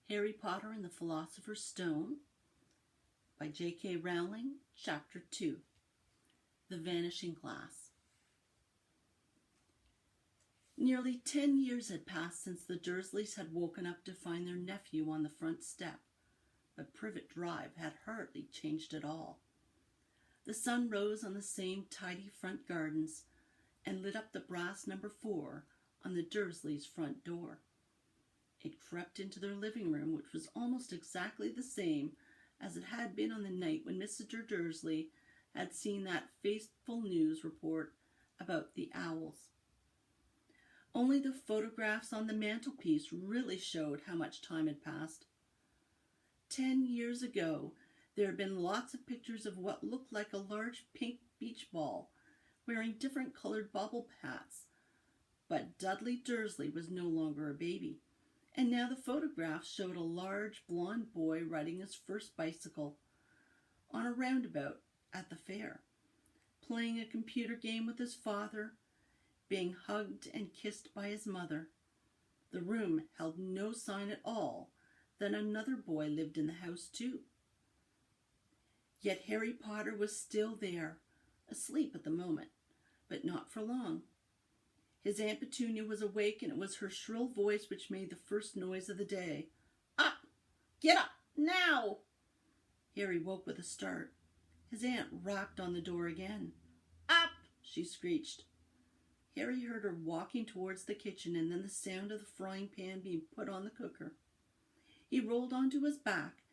Harry Potter and the Philosopher's Stone by J.K. Rowling, Chapter 2, The Vanishing Glass. Nearly 10 years had passed since the Dursleys had woken up to find their nephew on the front step, but Privet Drive had hardly changed at all. The sun rose on the same tidy front gardens and lit up the brass number 4 on the Dursleys' front door. It crept into their living room, which was almost exactly the same as it had been on the night when Mr. Dursley had seen that faithful news report about the owls. Only the photographs on the mantelpiece really showed how much time had passed. 10 years ago, there had been lots of pictures of what looked like a large pink beach ball wearing different colored bobble hats. But Dudley Dursley was no longer a baby, and now the photographs showed a large blonde boy riding his first bicycle on a roundabout at the fair, playing a computer game with his father, being hugged and kissed by his mother. The room held no sign at all that another boy lived in the house too. Yet Harry Potter was still there, asleep at the moment, but not for long. His Aunt Petunia was awake, and it was her shrill voice which made the first noise of the day. "Up! Get up! Now!" Harry woke with a start. His aunt rapped on the door again. "Up!" she screeched. Harry heard her walking towards the kitchen, and then the sound of the frying pan being put on the cooker. He rolled onto his back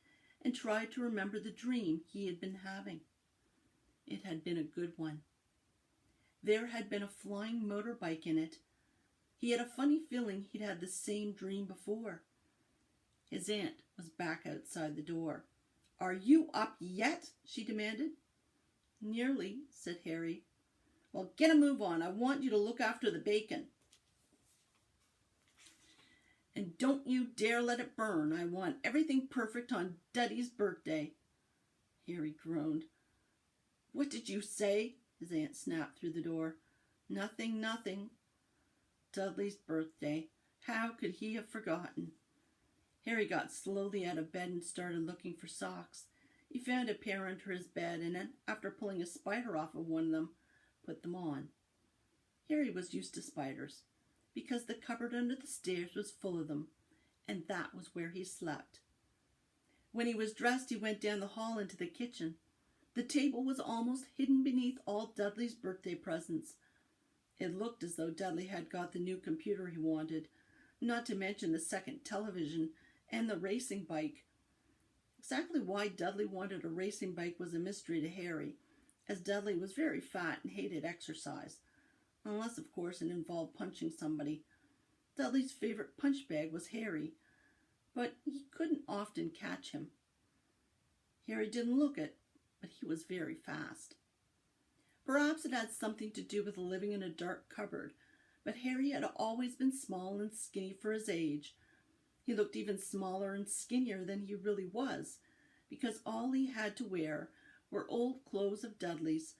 and tried to remember the dream he had been having. It had been a good one. There had been a flying motorbike in it. He had a funny feeling he'd had the same dream before. His aunt was back outside the door. "Are you up yet?" she demanded. "Nearly," said Harry. "Well, get a move on. I want you to look after the bacon. And don't you dare let it burn. I want everything perfect on Duddy's birthday." Harry groaned. "What did you say?" his aunt snapped through the door. "Nothing, nothing." Dudley's birthday. How could he have forgotten? Harry got slowly out of bed and started looking for socks. He found a pair under his bed, and after pulling a spider off of one of them, put them on. Harry was used to spiders, because the cupboard under the stairs was full of them, and that was where he slept. When he was dressed, he went down the hall into the kitchen. The table was almost hidden beneath all Dudley's birthday presents. It looked as though Dudley had got the new computer he wanted, not to mention the second television and the racing bike. Exactly why Dudley wanted a racing bike was a mystery to Harry, as Dudley was very fat and hated exercise, unless, of course, it involved punching somebody. Dudley's favorite punch bag was Harry, but he couldn't often catch him. Harry didn't look it, but he was very fast. Perhaps it had something to do with living in a dark cupboard, but Harry had always been small and skinny for his age. He looked even smaller and skinnier than he really was, because all he had to wear were old clothes of Dudley's,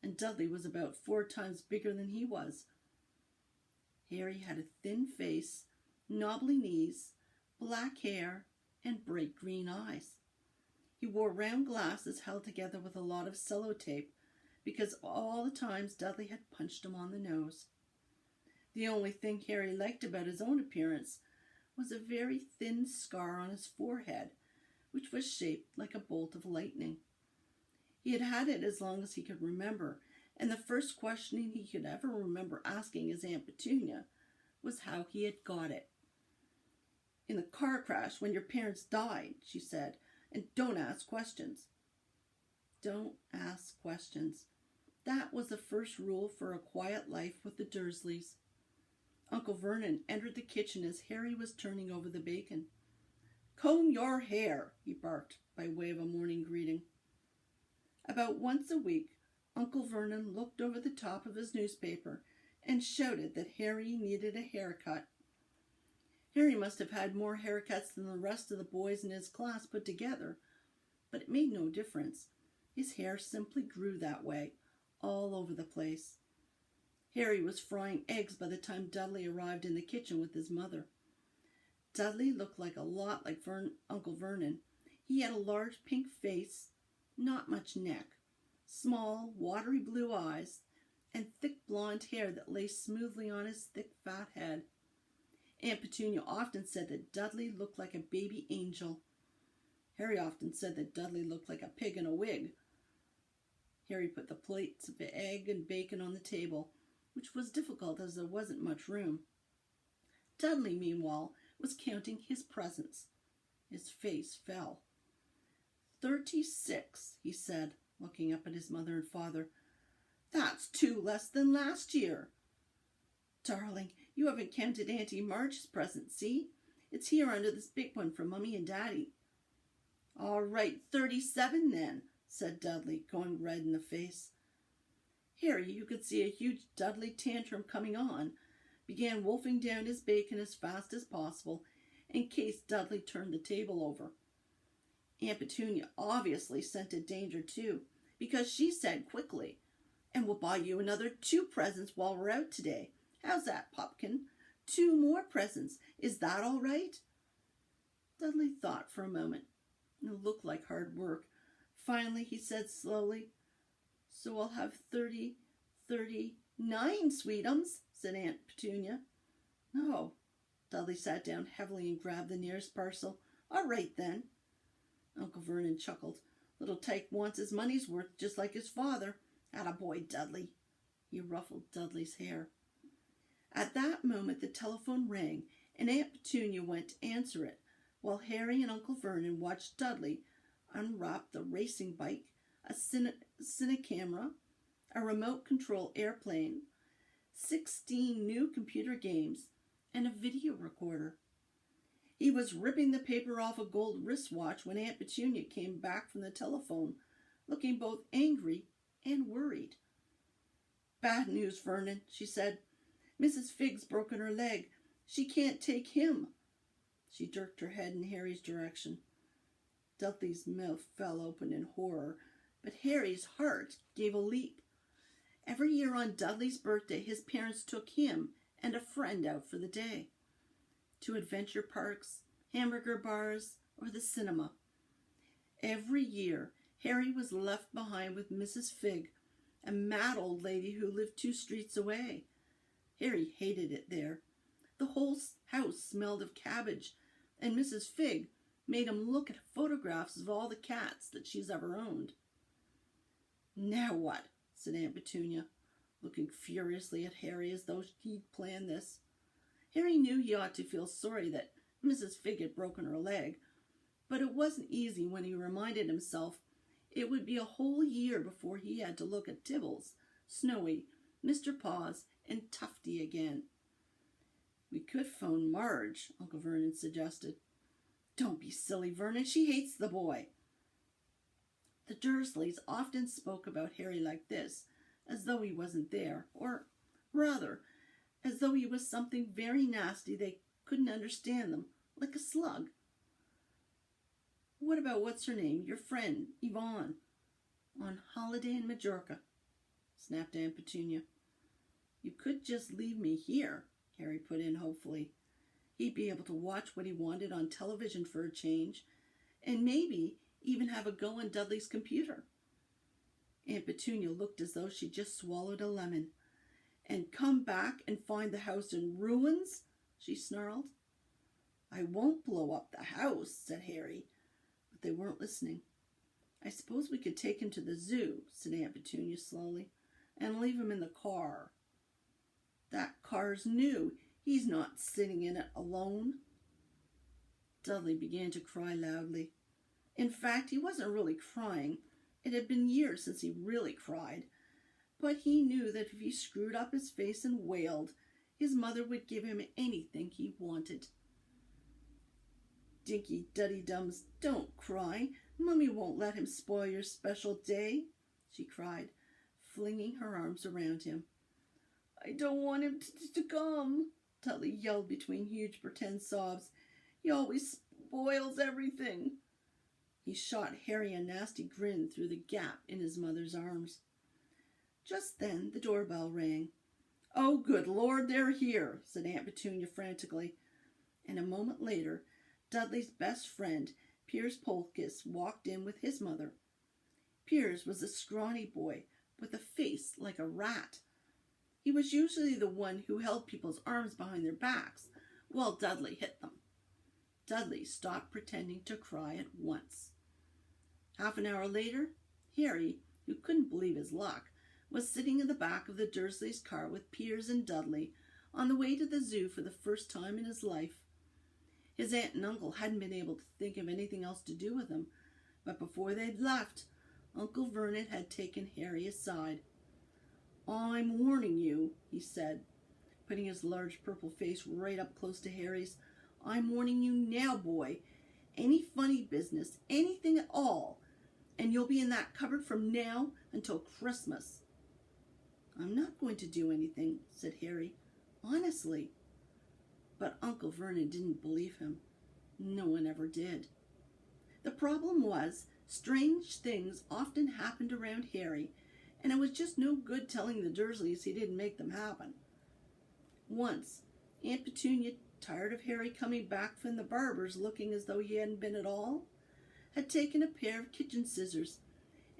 and Dudley was about 4 times bigger than he was. Harry had a thin face, knobbly knees, black hair, and bright green eyes. He wore round glasses held together with a lot of sellotape, because all the times Dudley had punched him on the nose. The only thing Harry liked about his own appearance was a very thin scar on his forehead, which was shaped like a bolt of lightning. He had had it as long as he could remember, and the first questioning he could ever remember asking his Aunt Petunia was how he had got it. "In the car crash when your parents died," she said, "and don't ask questions." Don't ask questions. That was the first rule for a quiet life with the Dursleys. Uncle Vernon entered the kitchen as Harry was turning over the bacon. "Comb your hair," he barked by way of a morning greeting. About once a week, Uncle Vernon looked over the top of his newspaper and shouted that Harry needed a haircut. Harry must have had more haircuts than the rest of the boys in his class put together, but it made no difference. His hair simply grew that way, all over the place. Harry was frying eggs by the time Dudley arrived in the kitchen with his mother. Dudley looked a lot like Uncle Vernon. He had a large pink face, not much neck, small, watery blue eyes, and thick blonde hair that lay smoothly on his thick, fat head. Aunt Petunia often said that Dudley looked like a baby angel. Harry often said that Dudley looked like a pig in a wig. Harry put the plates of egg and bacon on the table, which was difficult as there wasn't much room. Dudley, meanwhile, was counting his presents. His face fell. 36, he said, looking up at his mother and father. That's 2 less than last year. Darling, you haven't counted Auntie March's present, see? It's here under this big one from Mummy and Daddy. All right, 37 then, said Dudley, going red in the face. Harry, you could see a huge Dudley tantrum coming on, began wolfing down his bacon as fast as possible in case Dudley turned the table over. Aunt Petunia obviously scented danger too, because she said quickly, "And we'll buy you another 2 presents while we're out today. How's that, Pupkin? 2 more presents. Is that all right?" Dudley thought for a moment. It looked like hard work. Finally, he said slowly, "So I'll have 39 sweetums," said Aunt Petunia. "No." Dudley sat down heavily and grabbed the nearest parcel. "All right, then." Uncle Vernon chuckled. "Little Tyke wants his money's worth, just like his father. Attaboy, Dudley." He ruffled Dudley's hair. At that moment the telephone rang, and Aunt Petunia went to answer it, while Harry and Uncle Vernon watched Dudley unwrap the racing bike, a cine camera, a remote control airplane, 16 new computer games, and a video recorder. He was ripping the paper off a gold wristwatch when Aunt Petunia came back from the telephone, looking both angry and worried. "Bad news, Vernon," she said. "Mrs. Figg's broken her leg. She can't take him." She jerked her head in Harry's direction. Dudley's mouth fell open in horror, but Harry's heart gave a leap. Every year on Dudley's birthday, his parents took him and a friend out for the day, to adventure parks, hamburger bars, or the cinema. Every year, Harry was left behind with Mrs. Figg, a mad old lady who lived 2 streets away. Harry hated it there. The whole house smelled of cabbage, and Mrs. Figg made him look at photographs of all the cats that she's ever owned. "Now what?" said Aunt Petunia, looking furiously at Harry as though he'd planned this. Harry knew he ought to feel sorry that Mrs. Figg had broken her leg, but it wasn't easy when he reminded himself it would be a whole year before he had to look at Tibbles, Snowy, Mr. Paws, and Tufty again. "We could phone Marge," Uncle Vernon suggested. "Don't be silly, Vernon. She hates the boy." The Dursleys often spoke about Harry like this, as though he wasn't there, or rather, as though he was something very nasty they couldn't understand them, like a slug. "What about what's-her-name, your friend, Yvonne, on holiday in Majorca?" snapped Aunt Petunia. "You could just leave me here," Harry put in hopefully. He'd be able to watch what he wanted on television for a change, and maybe even have a go on Dudley's computer. Aunt Petunia looked as though she'd just swallowed a lemon. "And come back and find the house in ruins?" she snarled. "I won't blow up the house," said Harry, but they weren't listening. "I suppose we could take him to the zoo," said Aunt Petunia slowly, "and leave him in the car." "That car's new. He's not sitting in it alone." Dudley began to cry loudly. In fact, he wasn't really crying. It had been years since he really cried. But he knew that if he screwed up his face and wailed, his mother would give him anything he wanted. "Dinky Duddy-Dums, don't cry. Mummy won't let him spoil your special day," she cried, flinging her arms around him. "I don't want him to come," Dudley yelled between huge pretend sobs. "He always spoils everything." He shot Harry a nasty grin through the gap in his mother's arms. Just then the doorbell rang. "Oh, good Lord, they're here," said Aunt Petunia frantically. and a moment later, Dudley's best friend, Piers Polkiss, walked in with his mother. Piers was a scrawny boy with a face like a rat. He was usually the one who held people's arms behind their backs while Dudley hit them. Dudley stopped pretending to cry at once. Half an hour later, Harry, who couldn't believe his luck, was sitting in the back of the Dursleys' car with Piers and Dudley on the way to the zoo for the first time in his life. His aunt and uncle hadn't been able to think of anything else to do with him, but before they'd left, Uncle Vernon had taken Harry aside. "I'm warning you," he said, putting his large purple face right up close to Harry's. "I'm warning you now, boy. Any funny business, anything at all, and you'll be in that cupboard from now until Christmas." "I'm not going to do anything," said Harry. "Honestly." But Uncle Vernon didn't believe him. No one ever did. The problem was, strange things often happened around Harry, and it was just no good telling the Dursleys he didn't make them happen. Once, Aunt Petunia, tired of Harry coming back from the barber's looking as though he hadn't been at all, had taken a pair of kitchen scissors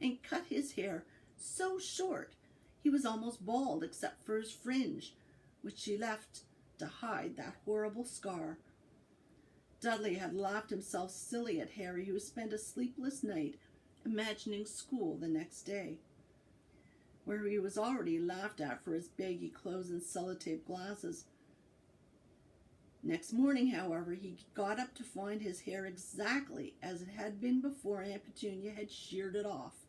and cut his hair so short he was almost bald except for his fringe, which she left to hide that horrible scar. Dudley had laughed himself silly at Harry, who spent a sleepless night imagining school the next day, where he was already laughed at for his baggy clothes and sellotape glasses. Next morning, however, he got up to find his hair exactly as it had been before Aunt Petunia had sheared it off.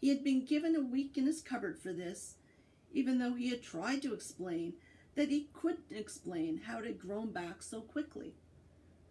He had been given a week in his cupboard for this, even though he had tried to explain that he couldn't explain how it had grown back so quickly.